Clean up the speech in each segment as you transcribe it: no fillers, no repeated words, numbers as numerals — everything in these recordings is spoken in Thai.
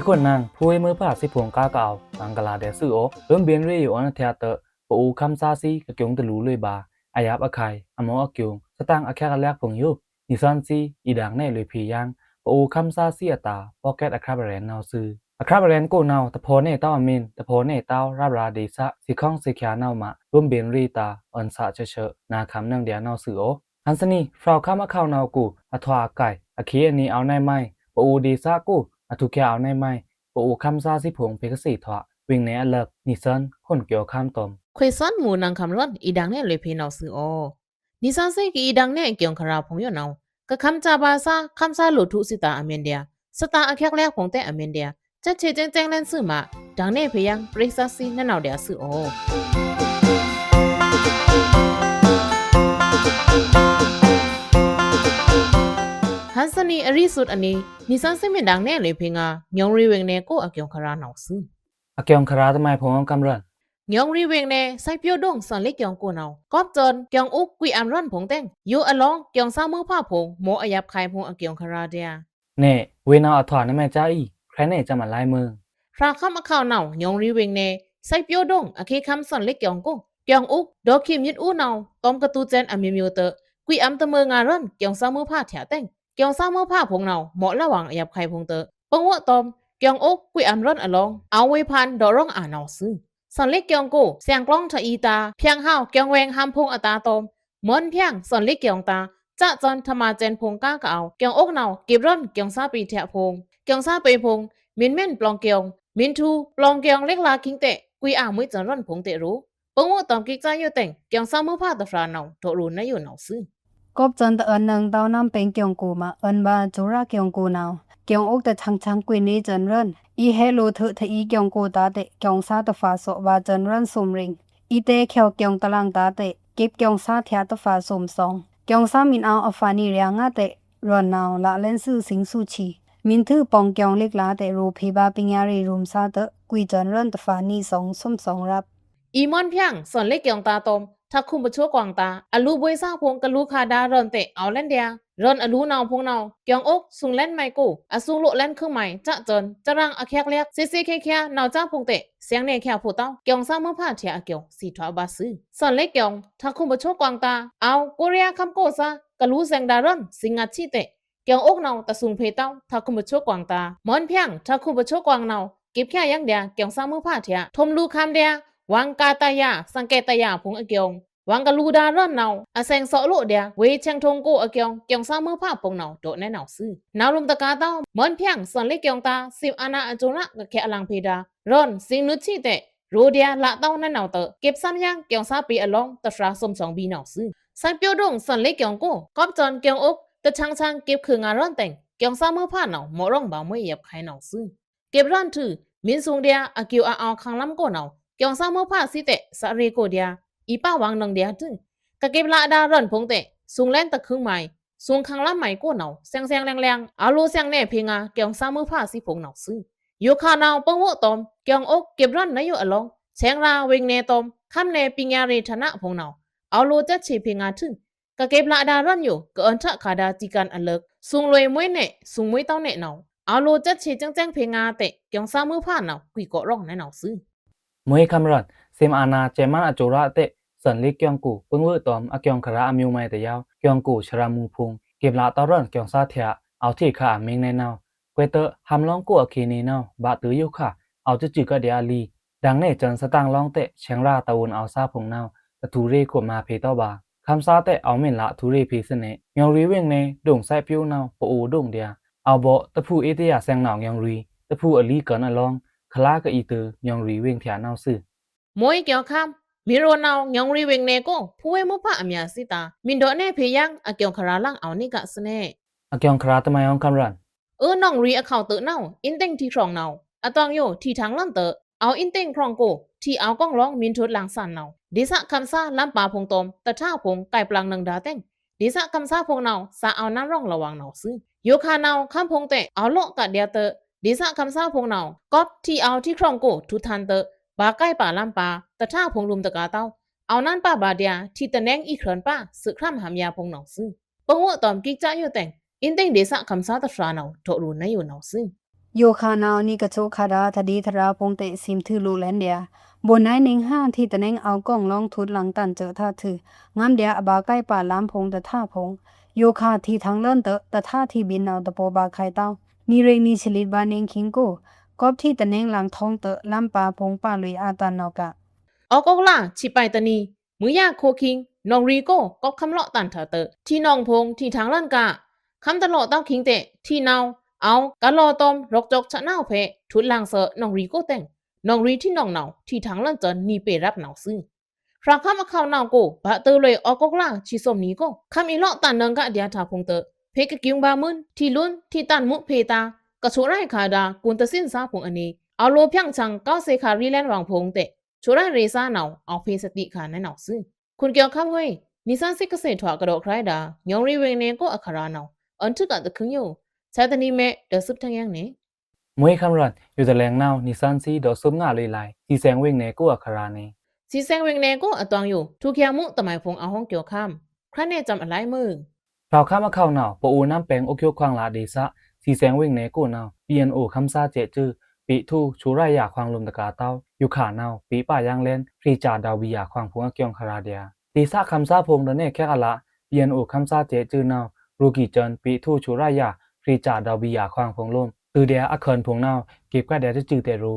คนนางผู้มือผ่าสิพงก้าเก่าอังกลาเดซึโอเริ่มเบียนเรยออนเทเตอร์ปูคำซาซีกะเกียงตะลูเลยบาอายับอไข่อมออเกียงสตางอแคกะแลกผงยุนิซันซีอีดังแน่เลยพียังปูคำซาซีตาพอแกตอะคราบแรนนาวซืออะคราบแรนโกนาวตะโพเนต้าอมินตะโพเนต้าราบราเดซะสิข้องสิขานาวมาร่วมเบียนรีตาอันซะเชๆนาคำนังเดียนาวซือโอฮันสนีฟราวข้ามาเข้านาวกูอะทวาไก่อะคีอันนี้เอาในไม้ปูดีซะกูอะทุกแค่เอาในไม้ปูคำซาสิพงเพกสีทวะวิ่งในอเลิกนิซันคนเกี่ยวข้ามตมခွေစွန်မူနန်ခမ်ရွန်ဤဒန်နဲ့လေဖေနောက်ဆူအောနိဆန်စိကီဤဒန်နဲ့ကျုံခရာဖုံရနောကခမ်ချဘာစာခမ်ဆာလိုထုစစ်တာအမင်တယာစတာအခက်လဲဖုံတဲ့အမင်တယာချက်ချေချင်းကျင်းလန်းစုမှာဒန်နဲ့ဖေယံပရိသတ်စီနဲ့နောက်တယာဆူအောဟန်စနီအရိဆုတ်အနေနိဆန်စိမင်ဒန်နဲ့လေဖေငါညုံရီဝင်နဲ့ကိုအကျုံခရာနောက်ဆူအကျုံခရာတမိုင်ဖုံကမ်ရန်ညောင်ရီဝင်းနဲ့စိုက်ပြို့ဒုံစံလေးကြောင်ကိုနောင်ကော့ဂျွန်ကြောင်ဥကွီအမ်ရွန်ဖုန်တဲ့ယူအလောင်းကြောင်ဆာမောဖဖုံမောအယပ်ခိုင်ဖုံအကြောင်ခရာတဲ့နဲ့ဝေနာအထွာနဲ့မကြဤခရနဲ့ကြမလိုက်မရာခမခေါနောင်ညောင်ရီဝင်းနဲ့စိုက်ပြို့ဒုံအခေခမ်စံလေးကြောင်ကိုကြောင်ဥဒေါခိမြစ်ဦးနောင်တုံးကတူကျန်အမြမျိုးတကွီအမ်တမငါရွန်ကြောင်ဆာမောဖထရတဲ့ကြောင်ဆာမောဖဖုံနောင်မောလဝံအယပ်ခိုင်ဖုံတပုံဝတ်တုံးကြောင်ဥကွီအမ်ရွန်အလောင်းအဝေဖန်ဒေါ်ရောင်းအာနောင်ဆူสอนเล็กเกียงกูเสียงกล้องทะอีตาเพียงห้าวเกียงแวงห้ามพงอตาตมเหมือนเพียงสอนเล็กเกียงตาจะจนธรรมาเจนพงก้ากเอาเกียงอกเนาเก็บร่อนเกียงซาปีแถะพงเกียงซาปีพงมินเม่นปลองเกียงมินทูปลองเกียงเล็กลาคิงเตะกุยอ่างมือจนร่อนพงเตะรู้ปงว่าตอมกิกใจอยู่แต่งเกียงซามือผ้าตะฟราเนาโถรูนอยู่เนาซื้อกบจนตะเอินนึงเต้าน้ำเป็นเกียงกูมาเอินบาจุราเกียงกูเนาเกียงอกแต่ชังกุยนี้จนร่อนอีเฮโลเถทอีเกียงกูตาเตเกียงซาตะฟาโซวาจนร่อนซุมริงอีเตเขียวเกียงตะลังตาเตเก็บเกียงซาเทียตะฟาซุมซองเกียงซามินเอาอฟานีเรียงาเตรอนนาวละเล่นซื่อสิงสุชีมินทือปองเกียงเล็กลาเตรูเพบาปิญญารีรุมซาเตกุยจนร่อนตะฟานีสองซุมสองรับอีมอนเพียงสอนเล็กเกียงตาตมถ้าคุมประชัวกวางตาอลูบวยซาพงกะลูคาดารอนเตเอาเล่นเดียรอนอลูนาวพงนาวเกียงอกสุงเล่นไมกูอสุงโลเล่นเครื่องใหม่จะจนจะรังอแคกเลียกซีแค่นาวจ้าพงเตเสียงเนแค่ผู้เต้าเกียงซามือผ้าเทียเกียงสีทวาบาซื้อสอนเล็กเกียงถ้าคุมประชัวกวางตาเอาโกเรียคำโกซากะลูแซงดารอนสิงัดชีเตเกียงอกนาวตะสุงเพเต้าถ้าคุมประชัวกวางตามอนเพียงถ้าคุมประชัวกวางนาวเก็บแค่ยังเดียเกียงซามือผ้าเทียทมลูคำเดียวังกาตายาสังเกตยาพงเกียงวังกะลูดารอนนาวอาแซงซอโลเดียเวเชียงทงกูอเกียงเกียงซามือผ้าปงนาวโดแน่นาวซื้อนาวลุมตะกาเต้าเหมือนเพียงสอนเล็กเกียงตาสิบอานาอจุระกะแค่อลังเพดารอนสิงนึชีเตรูเดียละเต้าแน่นาวเตเก็บซ้ำยังเกียงซาปีอลองตะฟราสม2บีนาวซื้อไซเปียวดงสอนเล็กเกียงกูกอบจอนเกียงอกตะชังเก็บคืองารอนแต่งเกียงซามือผ้านาวหมอร้องบ่าวไม่เหยียบไข่นาวซื้อเก็บร้อนถือมินซุงเดียอกิวอาคังลำกูนาวเกียงซามือผ้าสิเตสะเรโกเดียอีป้าวังนังเดียตึกะเก็บละดารอนพงเตสุงเล่นตะครึ่งใหม่สุงคังละใหม่กูเนาแซงแรงอาลูแซงแน่เพงาเกียงซามือผ้าสิพงเนาซื้ออยู่คานาวปงวตอมเกียงอกเก็บร้อนนอยู่อลองแซงราเวงเนตอมคำเนปิญญาเรธนะพงเนาอาลูจะฉีเพงาถึงกะเก็บละดารอนอยู่กะอันทะคาดาจิกันอเลิกสุงรวยมวยเนสุงมวยเต้าเนเนาอาลูจะฉีจังเพงาเตเกียงซามือผ้าเนากุยเกาะร้องในเนาซื้อมวยคำรันเซมอานาเจมันอจุระเตสันลิกเกียงกูปึ้งเวตอมอเกียงคราอมิวไมแต่ยาวเกียงกูชรามูพุงเก็บละตอรอนเกียงซาเทียเอาที่ขาเมงในนาวเกวเตอหำลองกูอคีนีนาวบาตืออยู่ค่ะเอาจืกะเดียลีดังเนจันสตางลองเตเชียงราตะวนเอาซาพงนาวตะทูเรขวมาเพตอบาคำซาเตเอาเม่นละทูเรพีเสเนยองรีเวงเนดงไซพิวนาวปอูดงเดียเอาบ่ตะผู้เอเตียแซงหนาวยองรีตะผู้อลีกันอลองคลากะอีตือยองรีเวงเถียนาวซื่อมวยเกียวคำมีโรนาวညောင်ရီဝင်နေကိုဖူဝဲမဖအမြစီတာမင်ဒိုနဲ့ဖေယံအကျောင်ခရာလန်အောင်နိကစနေအကျောင်ခရာတမယံကမ်ရန်နောင်ရီအခေါတုနောင်အင်တင်တီခေါနောင်အတောင်ယိုထီထန်းလန်တအောင်အင်တင်ခေါကိုထီအောင်ကောင်းလောင်မင်ထုလန်ဆန်နောင်ဒီစခမ်ဆာလမ်ပါဖုံတုံတထဖုံကိုင်ပလန်နန်ဒါတဲ့ဒီစခမ်ဆာဖုံနောင်စာအောင်နန်ရောင်လဝangနောင်စယိုခါနောင်ခမ်ဖုံတဲ့အောင်လော့ကတဲ့တဒီစခမ်ဆာဖုံနောင်ကော့ထီအောင်ထီခေါကိုထူထန်တဘာကိုင်ပါလမ်ပါတထဖုံลุมตะกาเต้าเอานั่นป้าบาเดียที่ตะแนงอีครันป้าสึกคร่ำหามยาพงหนองซึปงวตอมกิกจ้าอยู่แต่งอินเต็งเดซะคำซาตะฟรานาวโถรูนอยู่หนองซึ โยคานาวนี่กะโชคาดาทดีทราพงเตซิมทือลูแลนเดียบนนายนิงห้าที่ตะเนงเอากล้องลองทุดหลังตันเจอท่าถืองามเดียอบาใกล้ป่าล้ำพงตะท่าพงโยคาที่ทางเลิ่นเตตะท่าที่บินเอาตะโปบาไข่เต้านี่เรนี่ชลิดบานิงคิงโกกอบที่ตะเนงหลังทองเตล้ำป่าพงป่าลุยอาตันนอกะ ออกกล่าชิไปตะนีมือยาโคคิงนองรีโก้ก็คำเลาะตันเถอะเตอที่นองพงที่ทางลั่นกะคำตะเลาะเต้าคิงเตะที่นาวเอากะลอตอมรกจกชะนาวเพทุดลางเสนองรีโก้แต่งนองรีที่นองเนาที่ทางลั่นเจนนีเปรับเนาซึ่งคราข้ามาเข้าเนาโกบะเตอเลยออกกล่าชิสมนี้ก็คำอีเลาะตันนังกะเดียทาพงเตอเพกะกิงบามุนที่ลุ้นที่ตันมุเพตากะโชไรคาดากุนตะสินซาพงอันนี้เอาโลเพียงชังเก้าเซคารีแลนด์วางพงเตะ ชัวร์เรซ่าเนาเอาเพสติขาในเนาซึ่งคุณเกี่ยวข้ามเฮ้ยนิสันสิกเกษตรถากระโดดใครดายองรีเวงเนก็อัคราเนาอันทึกอันตะคึงอยู่ใช้ตานีเมเดอซุบทั้งยังเนี่ย มวยคำรันอยู่แต่แรงนาวนิสันซีดอกซุมงาเลยลายสีแสงเวงเนกูอัคราเน สีแสงเวงเนก็อัตวงอยู่ทุกอย่างมุตะไมพงเอาห้องเกี่ยวข้ามใครเนี่ยจำอะไรมือ เราข้ามาเข้าหนาวปะอูน้ำแปงโอเคียวควางลาเดซะสีแสงเวงเนกูนาว BNO คำซาเจจือปีทูชูไรยาควางลมตะกาเต้าอยู่ขานาวปีป่ายางเลนฟรีจาดาวบิยาควางพงอเกียงคาราเดียดีซะคำซาพงเดเนแค่อะละ BNO คำซาเจจือนาวรูกิจนปีทูชูไรยาฟรีจาดาวบิยาควางพงลมตือเดียอเคินพงนาวเก็บกว่าเดียจะจือเตรู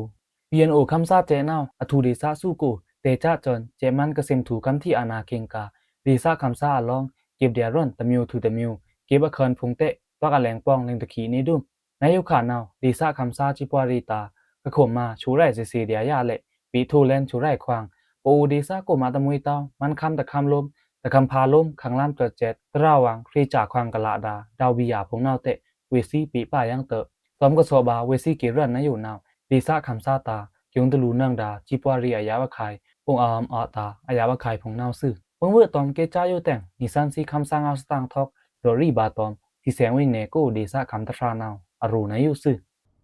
BNO คำซาเจนาวอทูดีซะสู้กูเตจ้าจนเจมันกะเซมถูกำที่อานาเกงกาดีซะคำซาลองเก็บเดียร่อนตะมิวทูตะมิวเก็บอเคินพงเตะว่ากะแหลงป้องเลงตะขีนี้ดุมนายยุขานาวดีซะคำซาจิปวารีตากะขมมาชูไรซิซีเดียยาเละปีทูเลนชูไรควางปูดีซะกูมาตะมุยเต้ามันคำตะคำลมตะคำพาลมขังล่ามเกิดเจ็ดตราวังครีจากควางกะละดาดาวบิยาพงนาวเตะเวซีปีป่ายังเตะตอมกะโซบาเวซีเกเรนนายอยู่นาวดีซะคำซาตาเกียงตะลูนังดาจิปวารีอายาวะไข่ปงอามอตาอายาวะไข่พงนาวซื่อเพิ่งเวตอมเกจ้าอยู่แต่งนิสันซีคำสร้างเอาสตางทอกโดรีบาตอมที่แสงวิงเนกูดีซะคำตะฟรานาวอรูนายอยู่ซื่อ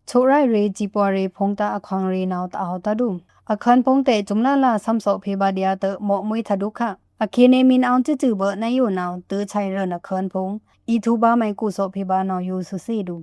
โชไรเรจีปวเรพงตาอคังเรนาวตาเอาตาดุมอคันพงเตจุมลาลาซัมโซเพบาเดียเตหมอมวยทะดุค่ะอเคเนมินเอาจื้อเบนายอยู่นาวตือชัยเรนอคันพงอีทูบาไมกุโซเพบานาวอยู่สุซีดู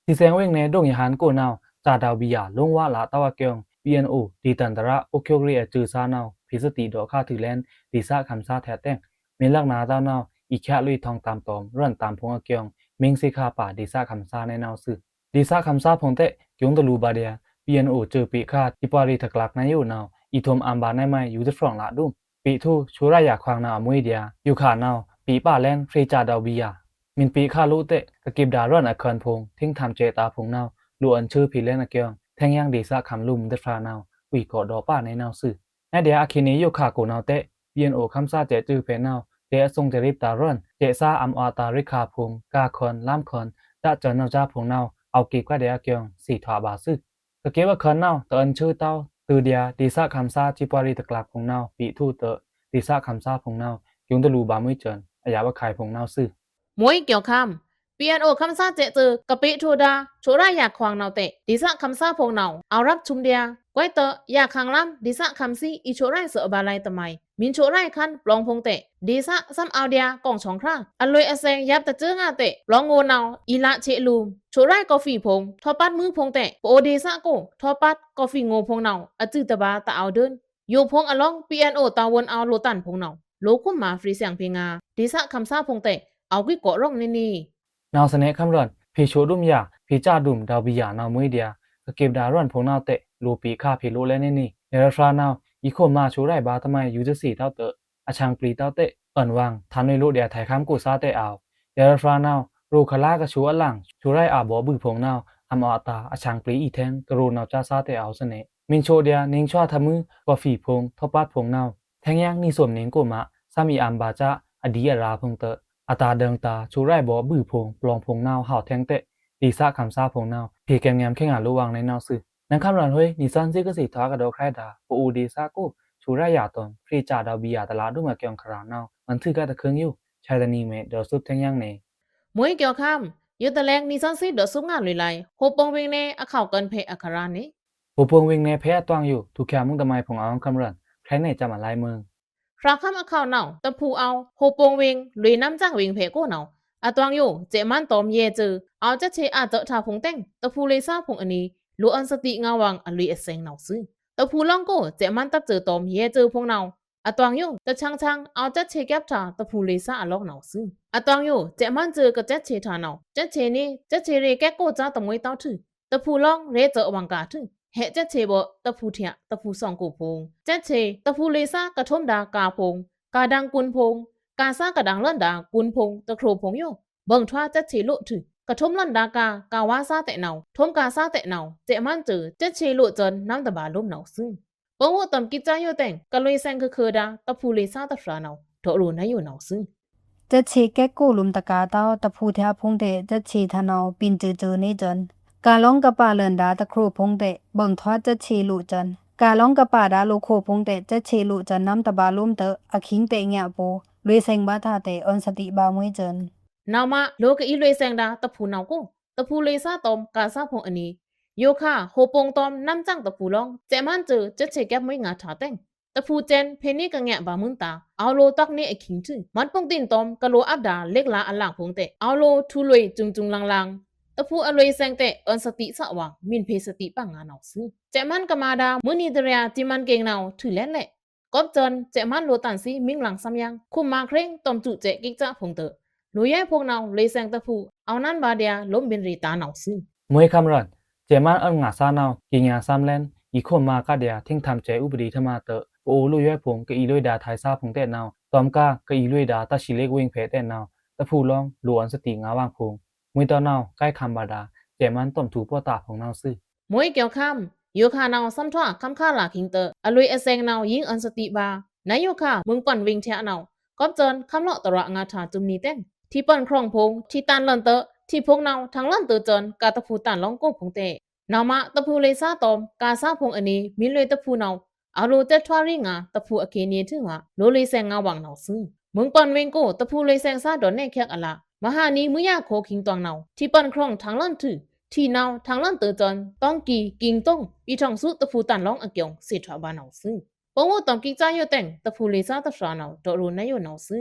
ที่แสงเวงเนดงยหันกูนาวจาดาวบิยาลงว่าลาตาวะเกียง BNO ดีตันตระโอเคียวเรียจือซานาวพิสติดอกค่าถือแลนดีซะคำซาแท้แต่งเมลักนาเต้านาวอีแค่ลุยทองตามตอมร่อนตามพงเกียงเมงซิคาป่าดีซะคำซาในนาวซื่อดีซะคำซาพงเตะยงตะลูบาเดีย BNO เจอปีคาจิปารีถักลักนายอยู่นาวอีทมอัมบาในไม่อยู่จะฟรองละดุมปีทูชูรายาควางนาวมวยเดียอยู่ขานาวปีป่าแลนฟรีจาดาวบิยามินปีคาลุเตะกะกิบดาร่อนอคันพงทิ้งทำเจตาพงนาวลูอันชื่อพีเล่นอเกียงแทงยังดีซะคำลุมเดฟรานาววีกอดอป้าในนาวซื่อแอเดียอาคินีอยู่ขากูนาวเตะ BNO คำซาเจจือเพนาวเจทรงจะรีบตาร่อนเจซาอัมอตาริคาพงกาคอนล่ามคอนดะจนนาวจาพงนาวเอากีกว่าเดียเกียงสีถาบาซื่อกะเก็บว่าคอนนาวตอนชื่อเต้าตือเดียดีซะคำซาจิปวารีตะกลักพงนาวปีทูเตดีซะคำซาพงนาวยุงตะลูบามุยเจินอายาวะไข่พงนาวซื่อมวยเกี่ยวข้ามเปียนโอคำซาเจเจอกะปิทูดาโชรายาควางเนาเตดิสะคำซาพงเนาเอารับชุมเดียไว้เตอยาคังล้ำดิสะคำซีอีโชไรเสอบาไลตะไมมินโชไรคันปลองพงเตดิสะซัมเอาเดียกองชองคราอันเลยอเซงยับตะเจืองาเตปลองโงเนาอีละเชลูมโชไรกาแฟพงทอปัดมือพงเตโอดิสะโกทอปัดกาแฟโงพงเนาอจือตะบาตะเอาเดินอยู่พงอลองเปียนโอตาวนเอาโลตันพงเนาโลคุมมาฟรีเสียงเพงาดิสะคำซาพงเตเอากุ้ยเกาะร่องนี่ นาวเสเนคำรันพีโชดุมยาพีจ้าดุมดาวบิยานาวมวยเดียกะเก็บดาร่อนพงนาวเตะลูปีค่าพีโลและนี่เนรฟรานาวอีโคมาชูไรบาทำไมยูจะสี่เต้าเตะอาชังปลีเต้าเตะอ่อนวางทันในลูเดียไทยคำกูซาเตะเอาเนรฟรานาวรูคลากะชูอลังชูไรอาบอบือพงนาวอัมอตาอาชังปลีอีแทงกรูนาวจ้าซาเตะเอาเสเนมินโชเดียนิงชวาทมือกว่าฝีพงทบปัดพงนาวแทงยังนี่สวมเนิงกูมะซามีอัมบาจ้าอดีอาราพงเตะอาตาเดิงตาชูไรบอบือพงปลองพงนาวห่าวแทงเตะดีซะคำซาพงนาวพีแกมแงมแข่งหาระวังในนาวซื่อนังคำรันเฮ้ยนิสันซิก็สิทากระโดดใครดาปูดีซากูชูไรยาตอนฟรีจาดาวบิยาตลาดุมาเกียงครานาวมันถือกะตะเคิงอยู่ชายตานีเมเดอซุบแทงยังเนมวยเกี่ยวข้ามยุตะแรงนิสันซีเดอซุงงานลุยไลโฮปองเวงเนอข่าวเกินเพอัครานี่ปูพวงวิงเนแพ้ตวงอยู่ทุกแค่มึงตะไมพงเอาคำรันใครเนจะมาลายเมืองคราข้ามอข่าวเนาตะพูเอาโฮปองเวงลุยน้ำจ้างเวงเพโก้เนา อะตวงโยเจมันตอมเยเจอเอาจะเชอาเจทาพงแต่งตะพูเลซาพงอันนี้ลูอันสติงาวังอลุยเอเซงเนาซึตะพูลองโกเจมันตับเจอตอมเยเจอพงเนาอะตวงโยตะชังเอาจะเชแก็บทาตะพูเลซาอะลอกเนาซึอะตวงโยเจมันเจอกะจะเชทาเนาจะเชนี่จะเชเรแกโกจาตะมวยเต้าทึตะพูลองเรเจอวังกาทึเฮจะเชบ่ตะพูเถียตะพูซองโกพงจะเชตะพูเลซากะทมดากาพงกาดังกุนพงกาซากะดังลั่นดากุนพงตะโครพงโยเบิ่งทว่าจะเชโลทึกะทมลั่นดากาวาซาแต่เนาทมกาซาแต่เนาเจมันเจอจะเชโลจนน้ำตะบาล้มเนาซึปงวตอมกิจายโยแต่งกะลวยแซงคือดาตะพูเลซาตะฟราเนาโตโรนายโยเนาซึจะเชแก้กูลุมตะกาเต้าตะพูเทาพงเตจะเชทะเนาปินจือนี่จนกาลองกะปาเลินดาตะครูพงเตเบิ่งทว่าจะเชลุจันกาลองกะปาดาโลโคพงเตจะเชลุจันน้ำตะบาล้มเตอะคิงเตญะโปลวยแซงบาทาเตออนสติบามวยจันนาวมาโลกอีลวยแซงดาตะพูนาวโกตะพูเลซาตอมกาซาพงอันนี้โยคาโฮปงตอมน้ำจังตะพูลองเจมันเจอจะเชแก็บไม่งาถาแต่งตะพูเจนเพนี่กะแงะบามึนตาเอาโลตักนี่ไอคิงทึมันปงตินตอมกะโลอับดาเล็กลาอันหลังพงเตเอาโลทูลวยจุงลังตะพูอลวยแซงเตออนสติสะวังมินเพสติปังงานาวซึเจมันกะมาดามื้อนี้ตะเรียจิมันเก่งนาวถือแล่นแหละกอบจนเจมันโลตันซีมิงหลังซ้ำยังคุมมาเคร่งตอมจุเจกิกจะพงเตลุยพวกเราเลยแซงตะพูเอานั้นบาเดียล้มเป็นรีตาหนาวซึมวยคำรันเจมันอันงาซาเนากิญญาซ้ำแลนอีโคมากะเดียทิ้งทำใจอุบดีธรรมาเตโอลุยพงกะอีลุยดาไทยซาพงเตเนาตอมกากะอีลุยดาตะชิเล็กเวงเพเตเนาตะพูลองลวนสติงาวางพงมวยตอเนาใกล้คำบาดาเจมันต้มถูปอตาของเนาซึมวยเกี่ยวคำโยคาเนาซ้ำทั่วคำค่าหลาคิงเตอลุยเอเซงเนายิงอันสติบานายโยคามึงปั่นวิงเทะเนาก็จนคำเลาะตระงาถาจุมนีเต้งที่ปั่นครองพงที่ตันลันเตที่พวกเราทั้งลันเตจนกาตะพูตันลองโกพงเตนาวมาตะพูเลซาตอมกาซาพงอันนี้มิเลยตะพูเนาอาโลเตทวาริงาตะพูอเคเนียถึงว่าโลเลแซงงาวังเนาซึมึงปั่นเวงโกตะพูเลแซงซาดอนเนแคกอะละมหานีมือยาโคคิงตวงเนาที่ปั่นครองทั้งลันถือที่นาวทั้งลันเตจนต้องกีกิงต้งปีทองสุตะพูตันลองอเกียงเสถาบาเนาซึปงวตอมกิจายโยแต่งตะพูเลซาตะฟราเนาโตโรนายโยเนาซึ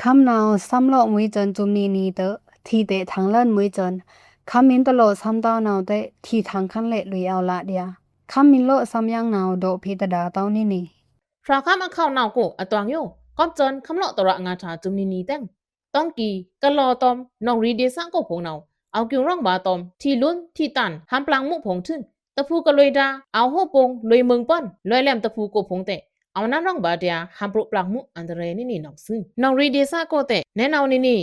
คำนาวซ้ำเลาะมวยจันจุมนีเตที่เตทางเล่นมวยจันคำมินตลอดซ้ำตานาวเตที่ทางคันเละลุยเอาละเดียคำมินโลซ้ำยังนาวโดพิตดาเต้านี่ฟราคำอเข้านาวโกอตวงโยก็จนคำเลาะตระงาถาจุมนีแต่งต้องกีกะลอตอมนองรีเดซังโกพงเนาเอากิงร่องบาตอมที่ลุ้นที่ตันหามปลางมุพงทึงตะพูกะลวยดาเอาโฮปงลวยเมืองป้อนลอยแหลมตะพูโกพงเตเอานั้นร่องบาเดียหามปลุปลางมุอันตรายนี่นองซึนองรีเดซาโกเตแนะนาวนี่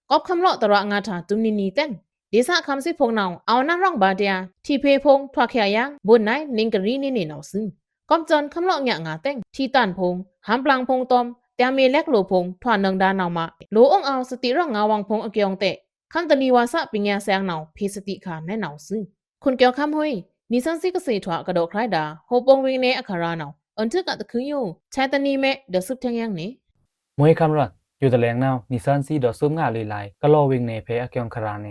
ก็คำเลาะตระงาถาจุมนีแต่งเดซาคำสิพงเนาเอานั้นร่องบาเดียที่เพพงทวาเขียยังบนไหนนิงกะรีนี่นองซึก็จนคำเลาะหยะงาแต่งที่ตันพงหามปลางพงตอมแต่เมเล็กโลพงทวานงดานาวมาโลองเอาสติร่างงาวังพงอเกียงเตคำตนีวาสะปิญญาแสงเนาเพสติขาแน่เนาซึคุณเกี่ยวคำห้อยนิสันสิกเสถวากระโดดคล้ายดาโฮปงวิงเนอาคาราเนาอันทึกกะตะคืออยู่ใช้ตนีแม่เดซึบแทงยังนี่มวยคำรันอยู่ตะแลงเนานิสันซีดอซุมงาเลยลายกะลอเวงเนเพอเกียงคาราเน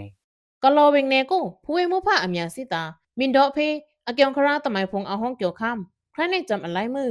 กะลอเวงเนโกผู้เวมุพะอเมียสิตามินดอเพอเกียงคาราตะไมพงเอาห้องเกี่ยวคำใครในจำอะไรมือ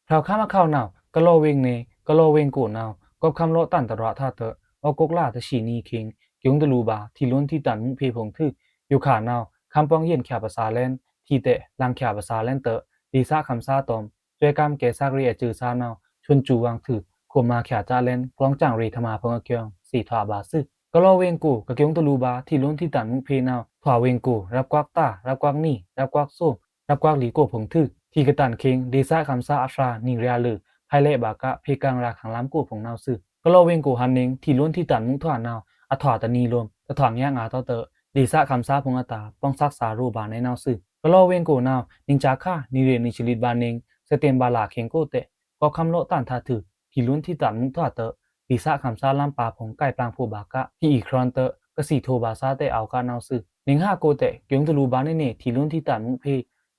เราข้ามาเข้าเนากะลอเวงเนกะลอเวงกูเนาก็คำโลตันตระท่าเตออกกลาตะชีนีคิงกิงตะลูบาที่ล้นที่ตันมุเพพงทึกอยู่ขาเนาคำปองเย็นแขภาษาแลนที่เตลังแขภาษาแลนเตดีซาคำซาตอมจวยกามเกซากรีจือซาเนาชวนจูวังถึกโคมาแขจาแลนกลองจังรีธมาพงเกียงสีทวาบาซึกะลอเวงกูกะกิงตะลูบาที่ล้นที่ตันมุเพเนาถวาเวงกูรับกวักตารับกวักนี่รับกวักส้มรับกวักหลีโกพงทึกที่กะตันคิงดีซาคำซาอัฟรานิเรียลือภายเลบากะเพกังราขังล้ำกูพงเนาซึกะลอเวงกูหันนิงที่ล้นที่ตันมุทวาเนาอถวาตะนีรวมตะถวางยางาเตดีซาคำซาพงอตาป้องซักษารูบาในเนาซึกะลอเวงกูเนานิงจาค่านิเรนิชลิตบานิงสเตมบาลาเข็งโกเตก็คำโลตันทาถึกที่ล้นที่ตันมุทวาเตดีซาคำซาล้ำปาพงใกล้ปลางผู้บากะที่อีครอนเตกะสีโทบาซาเตเอากาเนาซึนิงห้าโกเตเกียงตะลูบาเนเนที่ล้นที่ตันมุเพ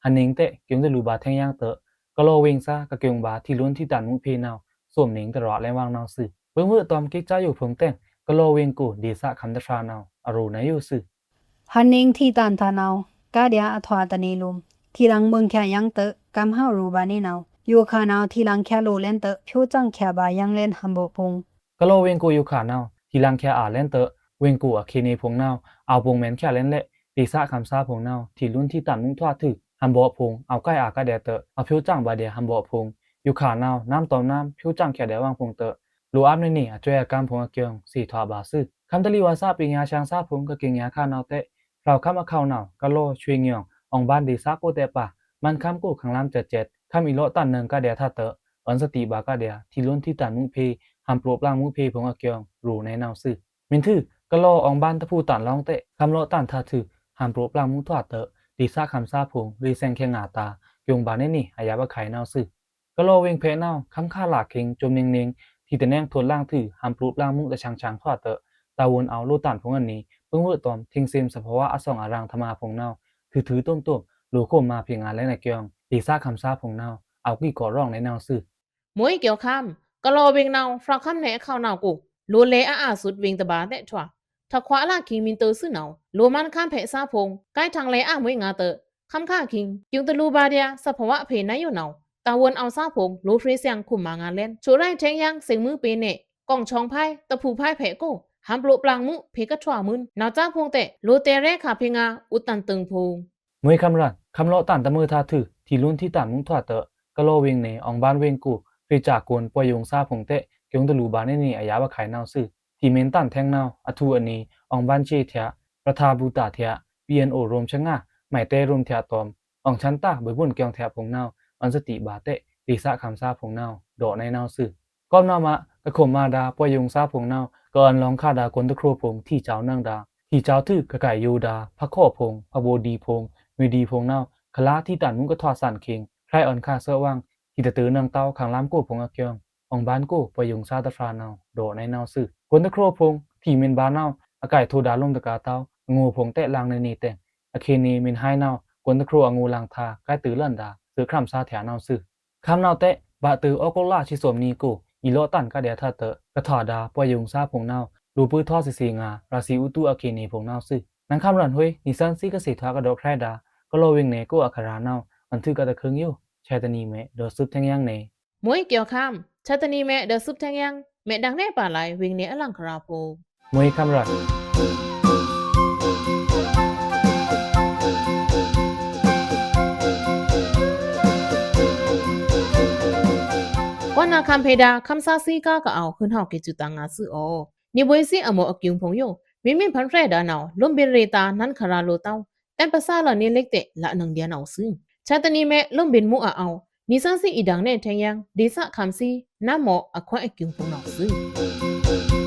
หันนิงเตเกียงตะลูบาแทงยางเตกะลอเวงซากะเกียงบาที่ล้นที่ตันมุเพเนาสวมนิงตลอดและวางเนาซึเบิ่งเมื่อตอมกิกจ้าอยู่พงแต่งกะลอเวงกูดีซาคำตะฟราเนาอรูนายอยู่ซึฮันนิงที่ตันทานาวกาเดียอถวาตนีลุมที่หลังเมืองแค่ยังเตกำห้ารูบานี่นาวอยู่ขานาวที่หลังแค่โลเล่นเตพิวจังแค่บายังเล่นฮัมโบพงกะลอเวงกูอยู่ขาเนา ทีหลังแค่เล่นเตอเวงกูเคเนพงเนาเอาพงแมนแค่เล่นเละตีซะคำซาพงเนาที่รุ่นที่ตันมุ่งทอดถึกฮัมบ่พงเอาใกล้ก็แดเตอเอาผิวจังบาเดียฮัมบ่พงอยู่ขาเนาน้ำตอมน้ำผิวจังแค่แดวางพงเตอรูอัพนี่ช่วยอาการพงเกียงสี่ทอบาซึคำตะลีวาซาปิญญาช่างซาพงก็เกียงยาข้าเนาเตะเราข้ามเข้าเนาก็โลช่วยเงียงองบ้านดีซาโกเตปะมันข้ามกูขังล้ำเจ็ดข้ามอีโลตันเนิงก็เดียท่าเตออันสติบาก็เดียที่รุ่นที่ตันมุ่งเพฮัมโปรปลางมุ่งเพพงเกียงรูในเนาซึมินทืก็โลองบ้านตะพูตันลองเตะคำโลตันท่าถือฮัมโปรปลางมุ่งทอดเตอดีซาคำซาพงรีเซงแข่งาตายงบานนี่อายาบะไข่เนาซึก็โลเวงเพเนาคำค่าหลากเค็งจมเนงที่แต่แนงทวนล่างถือฮัมโปรปลางมุ่งแต่ช่างทอดเตอตาวนเอาโลตันพงอันนี้เพิ่งเวอตอมทิ้งเซมสภาวะอสองอารางธรรมาพงเนาถือต้มโลโคมาเพียงงานและในเกียงดีซาคำซาพงเนาเอากี่ก่อร้องในเนาซึมวยเกี่ยวข้ามก็รอเวงเนาฟรักข้ามแหนเข้าเนากูโลเลอาสุดเวงตะบาเตะทว่าถ้าขวาลาคิงมินเตอร์ซื้อเนาโลมันข้ามเพซาพงใกล้ทางเลมวยงาเตอคำข้าคิงจึงตะลูบาเดียสภาวะเพนอยู่เนาตาวนเอาซาพงโลฟรีเซียงคุมมางานเล่นชูไรแทงยังเสียงมือเปเนกองชองไพ่ตะผูไพ่เพโกฮัมโปรปลางมุเพกะทว่ามึนนาจ้าพงเตะโลเตเรคาเพงาอุตันตึงพงมวยคำรันคำโลตันตะมือท่าถือที่รุ่นที่ตันมุ่งทอดเตก็โลเวงเนองบ้านเวงกูฟรีจากกวนปวยงซาพงเตะเกียงตะลูบานนี่อายาบะไข่เนาซึที่เมนตันแทงเนาอทูอันนี้องบ้านเชเทียประทาบูตาเทีย PNO รวมชะงะหมายเตรวมเทียตอมองชันตาเบบุ่นเกียงเทียพงเนาอันสติบาเตะดีซะคำซาพงเนาโดในเนาซึก้อมเนามะกะขมมาดาปวยงซาพงเนาก่อนลองคาดากวนตะครัวพงที่เจ้านั่งดาที่เจ้าทึกกะไก่ยูดาพะข้อพงพะโบดีพงวีดีพงเนาคลาที่ตันมุงก็ทอดสั่นคิงใครอ่อนคาเซว่างที่ตะตือนังเต้าขังล้ำกูพงเกียงองบ้านกูปยุงซาตะฟราเนาโดในเนาซึกวนตะครัวพงที่เมนบาเนาอากาศโทดาลงตะกาเต้างูพงเตะลางในนี่แต่อเคนีมินไฮเนากวนตะครัวงูลางทาใกล้ตือเล่นดาซื้อคำซาแถวเนาซึคำเนาเตะบะตือออกลาชิสวมนีกูอีโลตันก็เดียท่าเตะกระถอดาปยุงซาพงเนารูปื้อทอดสีงาราศีอุตุอเคนีพงเนาซึนังคำรันห้วยนิสันซีกสิทากระโดดแครดาก็โลวิงเนกูอัคราเนาอันถือกระตะคึงอยู่ชายตนีเมเดอซุบแทงยังเนมวยเกี่ยวข้ามชาตนีแม่เดอซุปแทงยังแม่ดังแน่ป่าไหลเวงเนอลังคราโพมวยคำรันว่านาคัมเพดาคำซาซีก้าก็เอาขึ้นเฮาเกจุตังงาซื้ออนี่บวยซีอโมอกิงพงโยมิพันแฟรดานาลุมเบเรตานั้นคาราโลเต้าแต่ภาษาละนี่เล็กเตละนังเดียนเอาซึ่งชาตนีแม่ลุมเบนมูเอานิสันซีอีดังแน่แทงยังดีสะคำซีน้าหมออควาอกิงพงนอกซึ่ง